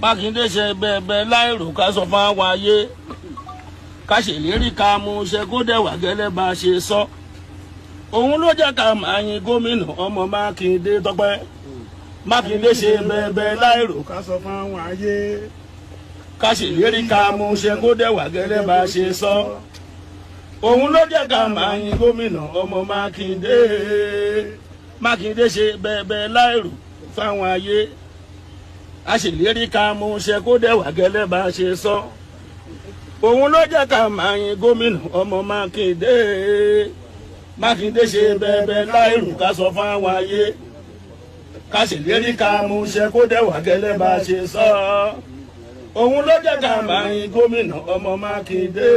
Mákindé ṣe bẹ́ẹ̀ láìrò ká sọ fún àwọn ayé ká ṣèlérí ká mú ṣe kó dẹ̀wà gẹ́lẹ́ bá a ṣe sọ. Òun ló jẹ́ ká máa yin gómìnà ọmọ Mákindé Tọ́pẹ́. Mákindé ṣe bẹ́ẹ̀ láìrò ká sọ fún àwọn ayé ká ṣèlérí ká mú ṣe kó dẹ̀wà gẹ́lẹ́ bá a ṣe sọ. Òun ló jẹ́ ká máa yin gómìnà ọmọ Mákindé. Mákindé ṣe bẹ́ẹ̀ láìrò fáwọn ayé a ṣèlérí ká mú ṣe kó dẹ̀wà gẹ́lẹ́ bá a ṣe sọ. Òun ló jẹ́ ká máa yin gómìnà ọmọ Mákindé. Mákindé ṣe bẹ́ẹ̀ láìrò ká sọ fáwọn ayé ká ṣèlérí ká mú ṣe kó dẹ̀wà gẹ́lẹ́ bá a ṣe sọ. Òun ló jẹ́ ká máa yin gómìnà ọmọ Mákindé.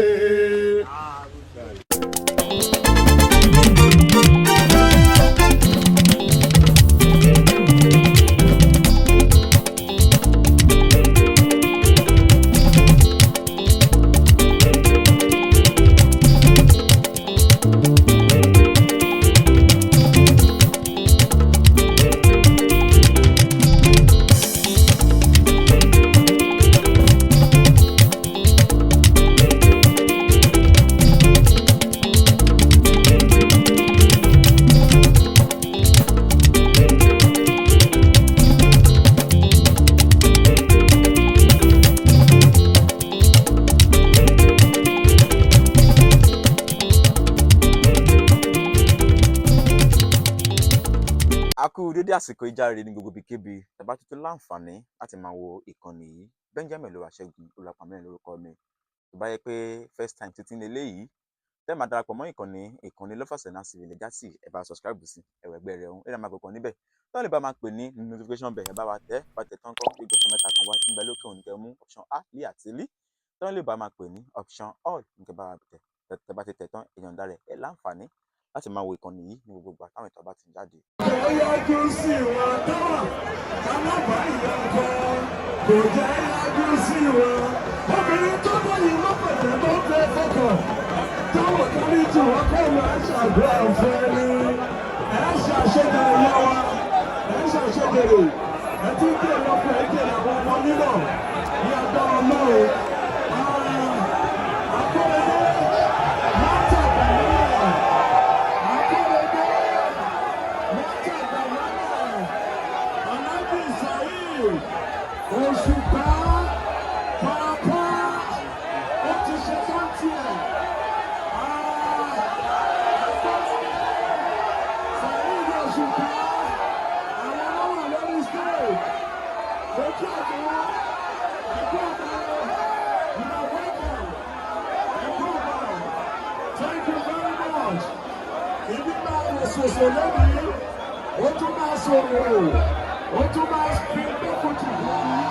Akú dédé àsìkò ìjáre ní gbogbo ibikíbi tàbá tuntun láǹfààní láti máa wo ìkànnì yìí. Benjamin Olúwaṣẹ́gun Olúwapamẹ́rin lórúkọ mi. Tó bá yẹ pé first time títí ní eléyìí tẹ́ máa darapọ̀ mọ́ ìkànnì Lọ́fàsẹ̀ náà sì lè já sí ẹ bá subscribe sí ẹ̀wẹ̀gbẹ́ rẹ̀ ọ̀hún. Ẹ máa kọ̀ọ̀kan níbẹ̀ tó lè bá máa pè ní notification bell ẹ bá wa tẹ̀ tán kọ́ bí gbọ̀nsẹ̀ mẹ́ta kan wá tí ń bẹ lókè òní kẹ́ mú option A lé àti lí tó lè bá máa pè ní option all nǹkan bá wa tẹ̀ bá ti tẹ̀ tán èèyàn dára ẹ̀ láǹfààní láti máa wo ìkànnì yìí ní gbogbo ìgbà táwọn ìtọ́ bá ti ń jáde. Yájú sí wọn dáwà kálábà ìyá kan kò jẹ́ yájú sí wọn. Obìnrin tó bọ́yìí lọ́pẹ̀tẹ̀ tó fẹ́ fọ́kàn táwọn kárí jù wọ́n kọ́ máa ṣàdúrà fún ẹni. Ẹ ṣàṣẹ́gẹ̀rẹ̀ yá wa, ẹ ṣàṣẹ́gẹ̀rẹ̀. Ẹ ti dé lọ́pọ̀ ẹ̀jẹ̀ làwọn ọmọ nílọ̀ ní agbá Ọlọ́run. Òṣùpá pàápàá ó ti ṣe sáńtì ẹ̀. Sàyíǹde Òṣùpá àwọn ọlọ́wà lórí stage lójú àgbẹ̀wò ẹ̀kọ́ ọ̀bàrà ìgbà wẹ́kọ̀ ẹ̀kọ́ ọ̀bàrà. Thank you very much. Ibi máa lè ṣòṣò lónìí, ó tún máa sọ̀rọ̀, ó tún máa fi gbẹ́kùtù lónìí.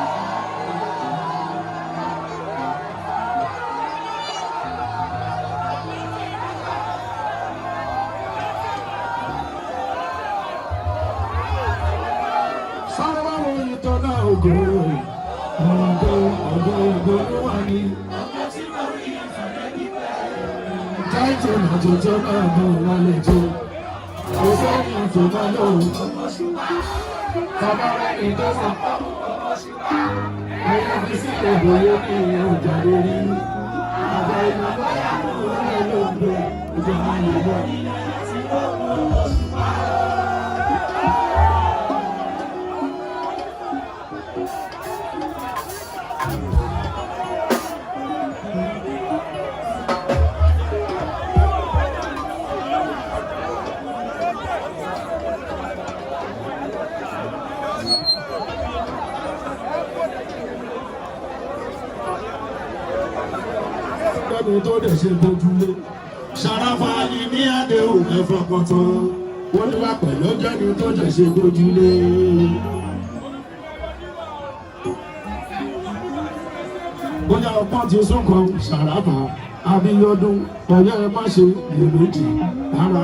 Ògo ló wà ní. Táìtì àjòjọ́ náà mú wa lè jó. Kò sẹ́ni tó bá lóhùn. Bàbá rẹ̀ ní dọ́sà. Ẹ̀yà fi sí ìbòye ní ọjà lórí. Àbá ìlú báyà ló ń lò ń bẹ ìjọba ìlú. Lẹ́nu tó dẹ̀ ṣe bójúlé. Ṣàràfà ni ní àdéhùn ẹ̀fọ́ kọ̀tàn. Wọ́n ní wá pẹ̀lú jẹ́ni tó dẹ̀ ṣe bójúlé. Bóyá ọpọ́n ti súnkàn Ṣàràfà Abíọ́dún ọ̀yẹ́ ẹ má ṣe iyèméjì rárá.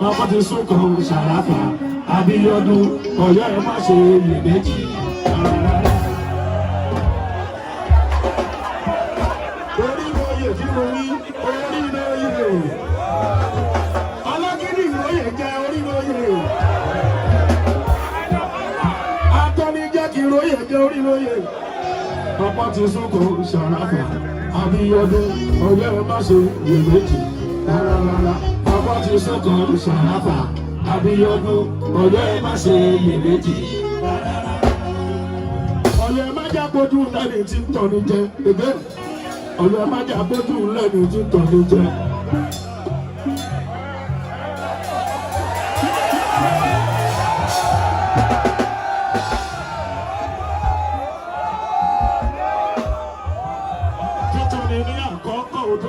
Ọpọ́n ti súnkàn Ṣàràfà Abíọ́dún ọ̀yẹ́ ẹ má ṣe iyèméjì rárá. Alágídí ìròyìn jẹ́ orí lóye. Atọ́ni jẹ́ kí ìròyìn jẹ́ orí lóye. Ọ̀pọ̀ ti súnkọ̀ Ṣàràfà Abíọ́dún ọ̀yẹ́ má ṣe iyèméjì rárá. Ọ̀pọ̀ ti súnkọ̀ Ṣàràfà Abíọ́dún ọ̀yẹ́ má ṣe iyèméjì rárá. Ọ̀yẹ́ má já gbójú lẹ́ni tí ń tọ́ni jẹ ẹgbẹ́. Ọ̀yẹ́ má já gbójú lẹ́ni tí ń tọ́ni jẹ.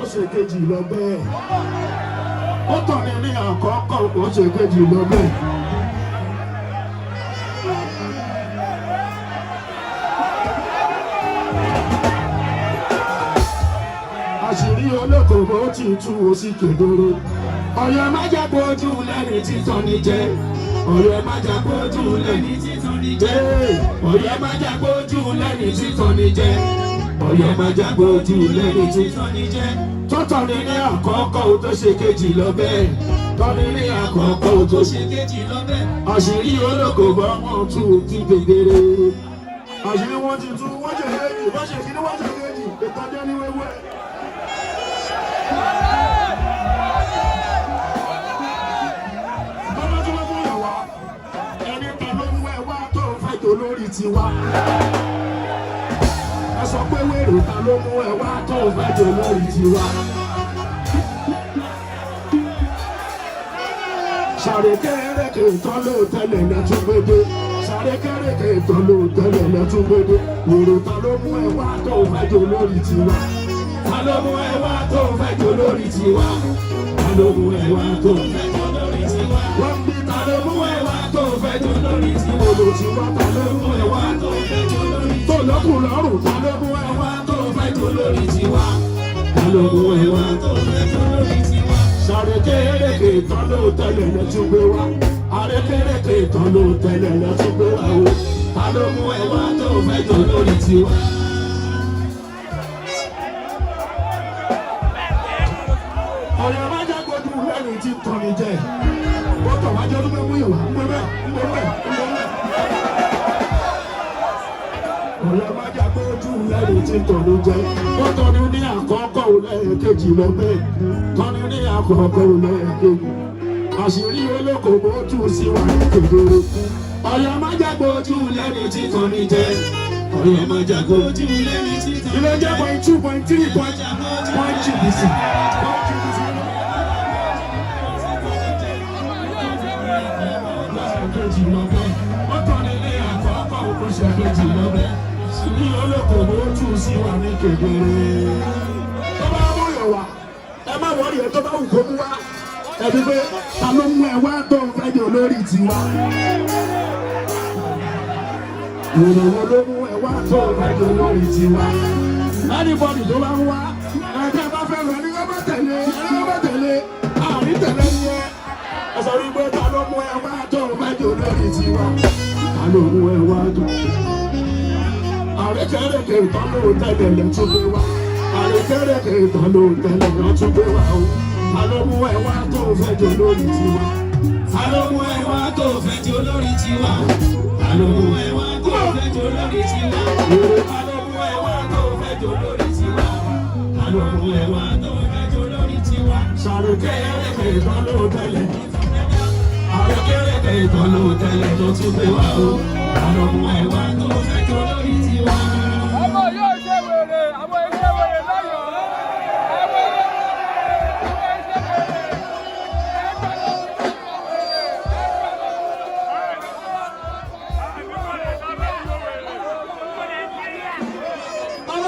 Ó ṣe kejì lọ bẹ́ẹ̀. Ó tọ̀ ní ní àkọ́kọ́ ó ṣe kejì lọ bẹ́ẹ̀. Àṣírí olókòwò ti tú o sí kedere. Ọ̀yọ́ má jẹ́ bójú lẹ́ni títọ́ ní jẹ́. Ọ̀yọ́ má jẹ́ bójú lẹ́ni títọ́ ní jẹ́. Ọ̀yọ́ má jẹ́ bójú lẹ́ni títọ́ ní jẹ́. Ọ̀yọ́ má jẹ́ bójú lẹ́ni títọ́ ní jẹ́. Tọ́tọ̀ ní ní àkọ́kọ́ tó ṣe kejì lọ bẹ́ẹ̀. Tọ́ni ní àkọ́kọ́ tó ṣe kejì lọ bẹ́ẹ̀. Àṣírí olókòwò wọn tú ti kedere. Àṣírí wọn ti tú wọ́n ṣe kejì wọ́n ṣe kíní wọ́n ṣe kejì ìtọ́jọ́ ní wẹ́wẹ́. Bọ́lá tí wọ́n fún yàwá ẹni ta ló mú ẹ wá tó fẹ́ tó lórí tiwa. Ẹ sọ pé wèrè ta ló mú ẹ wá tó fẹ́ tó lórí tiwa. Ṣàrékèrèké tán ló tẹ́lẹ̀ lẹ́tún gbédé. Ṣàrékèrèké tán ló tẹ́lẹ̀ lẹ́tún gbédé. Wèrè ta ló mú ẹ wá tó fẹ́ tó lórí tiwa. Ta ló mú ẹ wá tó fẹ́ tó lórí tiwa. Ta ló mú ẹ wá tó fẹ́ tó lórí tiwa. Wọ́n bí ta ló mú ẹ wá tó fẹ́ tó lórí tiwa. Olùtiwa ta ló mú ẹ wá tó fẹ́ tó lórí tiwa. Tó lọ́kùn lọ́rùn ta ló mú ẹ wá tó fẹ́ tó lórí tiwa. Ta ló mú ẹ wá tó fẹ́ tó lórí tiwa. Ṣàrékèrèké tán ló tẹ́lẹ̀ lẹ́tún gbé wá. Àrékèrèké tán ló tẹ́lẹ̀ lẹ́tún gbé wá o. Ta ló mú ẹ wá tó fẹ́ tó lórí tiwa. Ọ̀yọ́ má jẹ́ gbójú lẹ́ni tí tọ́ni jẹ. Bọ́tọ̀ wá jẹ́ ọdún mú ìwà ń bẹ́ẹ̀. Ọ̀yọ́ má jẹ́ gbójú lẹ́ni tí tọ́ni jẹ. Bọ́tọ̀ ní ní àkọ́kọ́ lẹ́ẹ̀kejì lọ bẹ́ẹ̀. Tọ́ni ní àkọ́kọ́ lẹ́ẹ̀kejì. Àṣírí olókòwò tú sí wa ní kedere. Ọ̀yọ́ má jẹ́ gbójú lẹ́ni tí tọ́ni jẹ. Ọ̀yọ́ má jẹ́ gbójú lẹ́ni tí tọ́ni jẹ. Ilé jẹ́ 0.2, 0.3, 0.2%. Kejì lọ́bẹ̀, ó tọ́ ní ilé àkọ́kọ́ òkúṣe kejì lọ́bẹ̀, ní olókòwò tú sí wa ní kedere. Tó bá mú yọ̀ wá, ẹ má wọ́n yẹ tó bá wù kó mú wá, ẹbí pé ta ló mú ẹ wá tó ń fẹ́ di olórí tiwa. Ìròwò ló mú ẹ wá tó ń fẹ́ di olórí tiwa. Anybody tó bá mú wá, ẹ̀jẹ̀ bá fẹ́ rẹ̀ ní ọba tẹ̀lé, àárín tẹ̀lé ní ẹ. Ẹ sọ wípé ta ló mú ẹ wá tó ń fẹ́ di olórí tiwa. Ta ló mú ẹ wá tó? Àrékèrèké tán ló tẹ́lẹ̀ lẹ́tún gbé wá. Àrékèrèké tán ló tẹ́lẹ̀ lẹ́tún gbé wá o. Ta ló mú ẹ wá tó ń fẹ́ di olórí tiwa. Ta ló mú ẹ wá tó ń fẹ́ di olórí tiwa. Ta ló mú ẹ wá tó ń fẹ́ di olórí tiwa. Ta ló mú ẹ wá tó ń fẹ́ di olórí tiwa. Ta ló mú ẹ wá tó ń fẹ́ di olórí tiwa. Ṣàrékèrèké tán ló tẹ́lẹ̀. Àrékèrèké tán ló tẹ́lẹ̀ lẹ́tún gbé wá o. Ta ló mú ẹ wá tó ń fẹ́ di olórí tiwa. Àmọ́ yóò ṣe wèrè, àmọ́ iṣẹ́ wèrè lọ́yọ̀ọ́.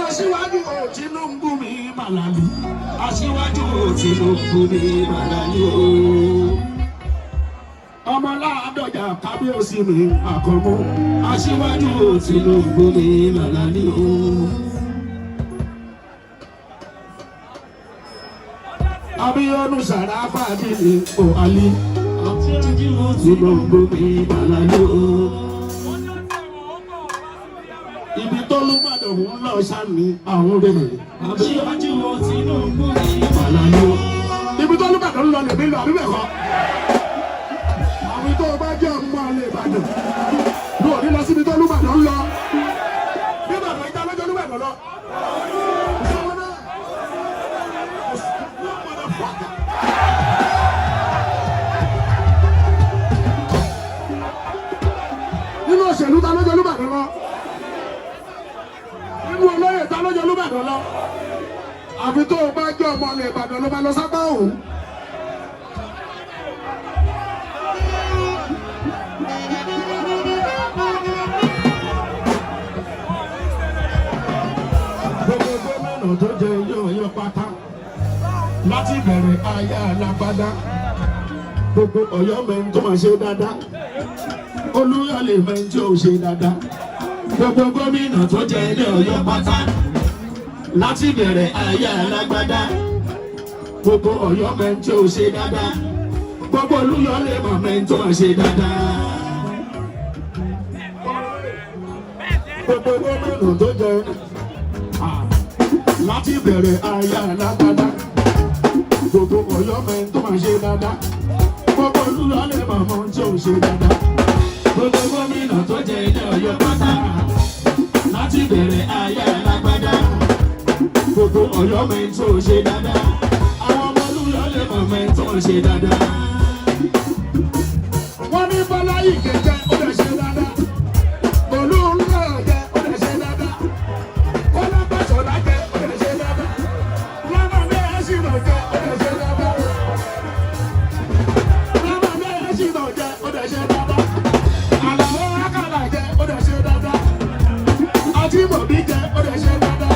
Aṣíwájú Tinubu mi Màlàlí. Aṣíwájú Tinubu mi Màlàlí o. Ọmọ Ládọjà kábíyèsí mi Àkànmú. Aṣíwájú Tinubu mi Màlàlí o. Abíọ́dún Ṣàràfà Adélé Òhálí. Aṣíwájú Tinubu mi Màlàlí o. Ibi tó Olúbàdàn ń lọ sani àwọn rẹ̀. Aṣíwájú Tinubu ní Màlàlí o. Ibi tó Olúbàdàn ń lọ lèmi lọ àbí bẹ́ẹ̀ kọ́. Àwọn tó bá jẹ́ ọmọ ilé Ìbàdàn ló ní lọ síbi tó Olúbàdàn ń lọ. Ìbàdàn lọ. Àfi tó o bá jẹ́ ọmọ ilẹ̀ Ìbàdàn ló bá lọ sápá òun. Gbogbo gómìnà tó jẹ yóò pátá láti bẹ̀rẹ̀ ayé alágbádá. Gbogbo Ọ̀yọ́ mẹ́rin tó máa ṣe dáadáa. Olúyọ̀lé mẹ́rin tí ò ṣe dáadáa. Gbogbo gómìnà tó jẹ ilé Ọ̀yọ́ pátá láti bẹ̀rẹ̀ ayé alágbádá. Gbogbo Ọ̀yọ́ mẹ́rin tí ò ṣe dáadáa. Gbogbo Olúyọ̀lé mẹ́rin tó máa ṣe dáadáa. Gbogbo gómìnà tó jẹ láti bẹ̀rẹ̀ ayé alágbádá. Gbogbo Ọ̀yọ́ mẹ́rin tó máa ṣe dáadáa. Gbogbo Olúyọ̀lé mẹ́rin tí ò ṣe dáadáa. Gbogbo gómìnà tó jẹ ilé Ọ̀yọ́ pátá láti bẹ̀rẹ̀ ayé alágbádá. Gbogbo Ọ̀yọ́ mẹ́rin tó ṣe dáadáa. Àwọn ọmọ Olúyọ̀lé mẹ́rin tó ṣe dáadáa. Wọ́n ní Bọ́lá Ìgè jẹ́ ó lè ṣe dáadáa. Olúńlá jẹ́ ó lè ṣe dáadáa. Kọ́lá Bàṣọ́lá jẹ́ ó lè ṣe dáadáa. Lámàdé Ẹ̀ṣinà jẹ́ ó lè ṣe dáadáa. Lámàdé Ẹ̀ṣinà jẹ́ ó lè ṣe dáadáa. Àlàó Àkàlà jẹ́ ó lè ṣe dáadáa. Ajímọ̀bí jẹ́ ó lè ṣe dáadáa.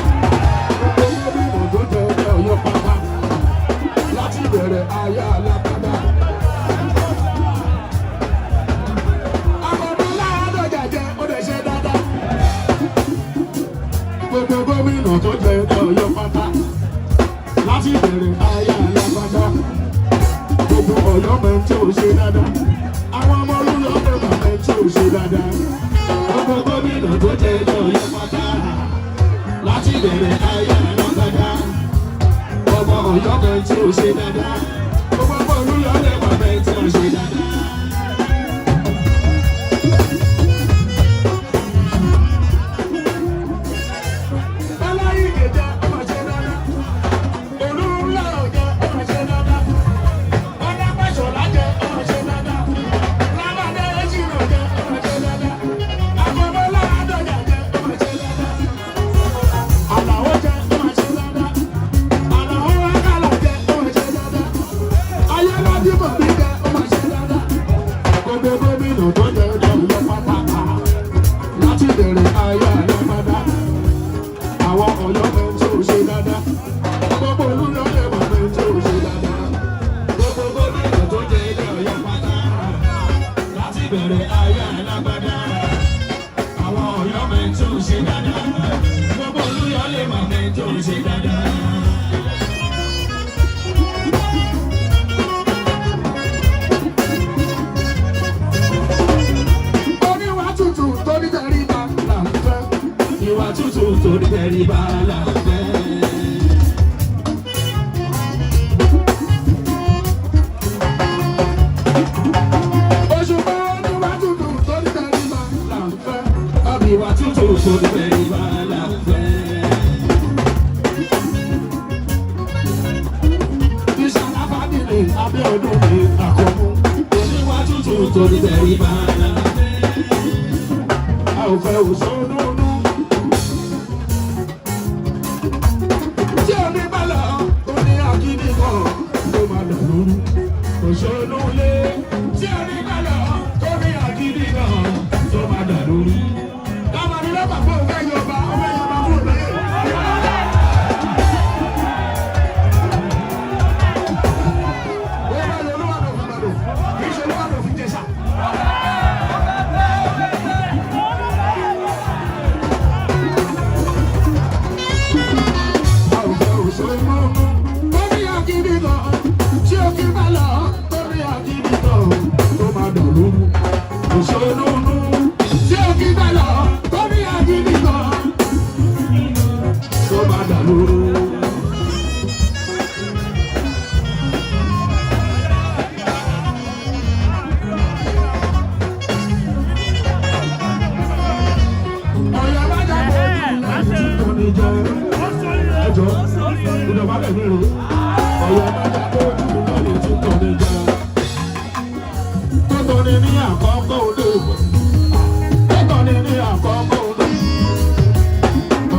Gbogbo gómìnà tó jẹ ilé Ọ̀yọ́ pátá láti bẹ̀rẹ̀ ayé alágbádá. Gbogbo gómìnà tó jẹ ilé Ọ̀yọ́ pátá láti bẹ̀rẹ̀ ayé alágbádá. Gbogbo Ọ̀yọ́ mẹ́rin tí ò ṣe dáadáa. Àwọn ọmọ Olúyọ̀lé mẹ́rin tí ò ṣe dáadáa. Gbogbo gómìnà tó jẹ ilé Ọ̀yọ́ pátá láti bẹ̀rẹ̀ ayé alágbádá. Gbogbo Ọ̀yọ́ mẹ́rin tí ò ṣe dáadáa. Gbogbo ọmọ Olúyọ̀lé mẹ́rin tí ò ṣe dáadáa.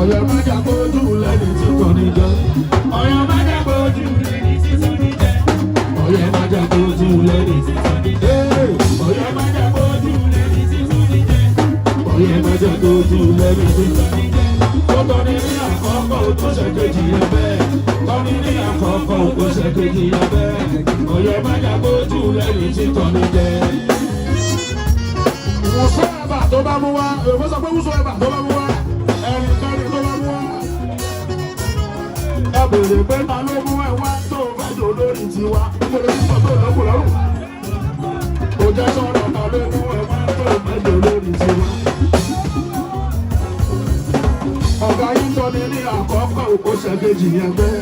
Ọ̀yọ́ má jà bójú lẹ́ni tí kò ní jẹ́. Ọ̀yọ́ má jà bójú lẹ́ni tí kò ní jẹ́. Ọ̀yọ́ má jà bójú lẹ́ni tí kò ní jẹ́. Ọ̀yọ́ má jà bójú lẹ́ni tí kò ní jẹ́. Ọ̀yọ́ má jà bójú lẹ́ni tí kò ní jẹ́. Tọ́tọ́ ní àkọ́kọ́ tó ṣe kejì yẹn bẹ́ẹ̀. Tọ́ni ní àkọ́kọ́ tó ṣe kejì yẹn bẹ́ẹ̀. Ọ̀yọ́ má jà bójú lẹ́ni tí kò ní jẹ́. Wùsọ̀ ẹ̀bà tó bá mú wá, èèwọ̀ sọ pé wùsọ̀ ẹ̀bà tó bá mú wá, ẹnikẹ́ni tó bá mú wá. Ẹ bèrè pé ta ló mú ẹ wá tó fẹ́ jò lórí tiwa, nítorí pípọ̀ tó lọ́kùn lọ́rùn. Kò jẹ́ sọ̀rọ̀ ta ló mú ẹ wá tó fẹ́ jò lórí tiwa. Ọ̀gá yín tọ́ ni ní àkọ́kọ́ òkú ṣẹ́kejì yẹn bẹ́ẹ̀.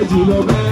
méjì lọ bẹ́ẹ̀.